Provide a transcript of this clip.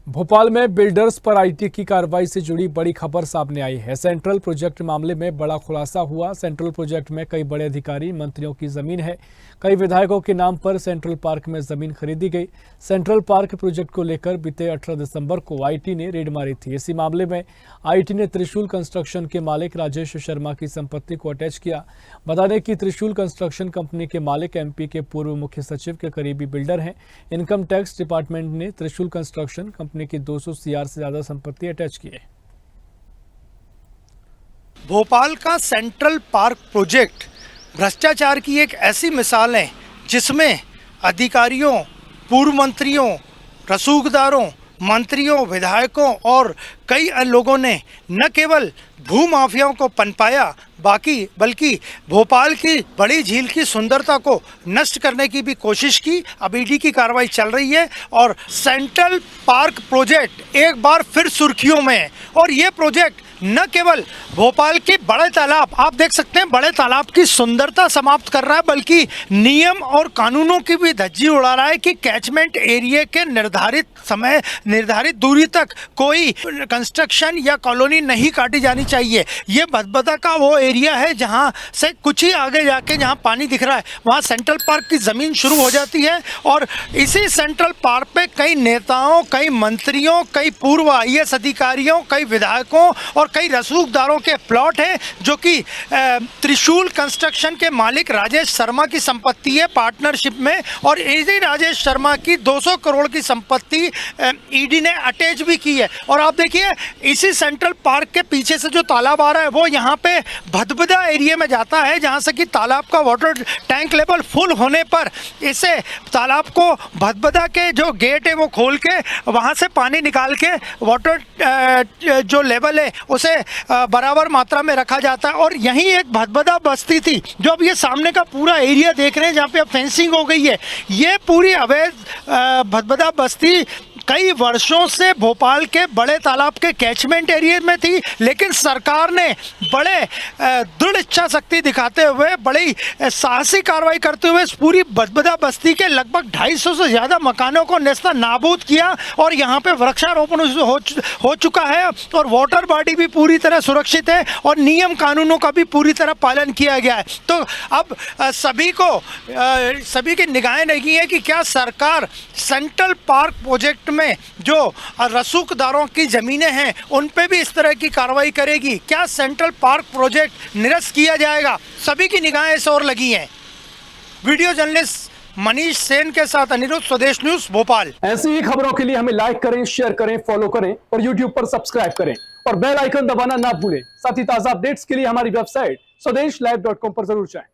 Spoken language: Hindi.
भोपाल में बिल्डर्स पर आईटी की कार्रवाई से जुड़ी बड़ी खबर सामने आई है। सेंट्रल प्रोजेक्ट मामले में बड़ा खुलासा हुआ। सेंट्रल प्रोजेक्ट में कई बड़े अधिकारी मंत्रियों की जमीन है। कई विधायकों के नाम पर सेंट्रल पार्क में जमीन खरीदी गई। सेंट्रल पार्क प्रोजेक्ट को लेकर बीते 18 दिसंबर को आईटी ने रेड मारी थी। इसी मामले में आईटी ने त्रिशूल कंस्ट्रक्शन के मालिक राजेश शर्मा की संपत्ति को अटैच किया। बता दें कि त्रिशूल कंस्ट्रक्शन कंपनी के मालिक एमपी के पूर्व मुख्य सचिव के करीबी बिल्डर हैं। इनकम टैक्स डिपार्टमेंट ने त्रिशूल कंस्ट्रक्शन कंपनी की 200 सीआर से ज्यादा संपत्ति अटैच की है। भोपाल का सेंट्रल पार्क प्रोजेक्ट भ्रष्टाचार की एक ऐसी मिसाल है जिसमें अधिकारियों, पूर्व मंत्रियों, रसूखदारों, मंत्रियों, विधायकों और कई लोगों ने न केवल भू माफियाओं को पनपाया बल्कि भोपाल की बड़ी झील की सुंदरता को नष्ट करने की भी कोशिश की। अब ईडी की कार्रवाई चल रही है और सेंट्रल पार्क प्रोजेक्ट एक बार फिर सुर्खियों में है। और ये प्रोजेक्ट न केवल भोपाल के बड़े तालाब, आप देख सकते हैं, बड़े तालाब की सुंदरता समाप्त कर रहा है, बल्कि नियम और कानूनों की भी धज्जी उड़ा रहा है कि कैचमेंट एरिया के निर्धारित दूरी तक कोई कंस्ट्रक्शन या कॉलोनी नहीं काटी जानी चाहिए। ये भदभदा का वो एरिया है जहां से कुछ ही आगे जाके जहां पानी दिख रहा है वहां सेंट्रल पार्क की ज़मीन शुरू हो जाती है। और इसी सेंट्रल पार्क पे कई नेताओं, कई मंत्रियों, कई पूर्व आईएएस अधिकारियों, कई विधायकों और कई रसूखदारों के प्लॉट हैं, जो कि त्रिशूल कंस्ट्रक्शन के मालिक राजेश शर्मा की संपत्ति है पार्टनरशिप में। और इसी राजेश शर्मा की 200 करोड़ की संपत्ति ईडी ने अटैच भी की है। और आप देखिए, इसी सेंट्रल पार्क के पीछे से जो तालाब आ रहा है वो यहाँ पे भदभदा एरिया में जाता है, जहाँ से कि तालाब का वाटर टैंक लेवल फुल होने पर इसे तालाब को भदभदा के जो गेट है वो खोल के वहाँ से पानी निकाल के वाटर जो लेवल है उसे बराबर मात्रा में रखा जाता है। और यहीं एक भदभदा बस्ती थी, जो अब ये सामने का पूरा एरिया देख रहे हैं जहाँ पे अब फेंसिंग हो गई है। ये पूरी अवैध भदभदा बस्ती कई वर्षों से भोपाल के बड़े तालाब के कैचमेंट एरिया में थी, लेकिन सरकार ने बड़े दृढ़ इच्छा शक्ति दिखाते हुए, बड़ी साहसी कार्रवाई करते हुए इस पूरी भदभदा बस्ती के लगभग 250 से ज़्यादा मकानों को नेस्ता नाबूद किया। और यहाँ पे वृक्षारोपण हो चुका है और वाटर बॉडी भी पूरी तरह सुरक्षित है और नियम कानूनों का भी पूरी तरह पालन किया गया है। तो अब सभी की निगाहें लगी है कि क्या सरकार सेंट्रल पार्क प्रोजेक्ट में जो रसूखदारों की जमीनें हैं उन पे भी इस तरह की कार्रवाई करेगी। क्या सेंट्रल पार्क प्रोजेक्ट निरस्त किया जाएगा? सभी की निगाहें इस ओर लगी हैं। वीडियो जर्नलिस्ट मनीष सेन के साथ अनिरुद्ध, स्वदेश न्यूज, भोपाल। ऐसी ही खबरों के लिए हमें लाइक करें, शेयर करें, फॉलो करें और यूट्यूब पर सब्सक्राइब करें और बेल आइकन दबाना ना भूलें। साथ ही ताजा अपडेट्स के लिए हमारी वेबसाइट swadesh live.com पर जरूर जाएं।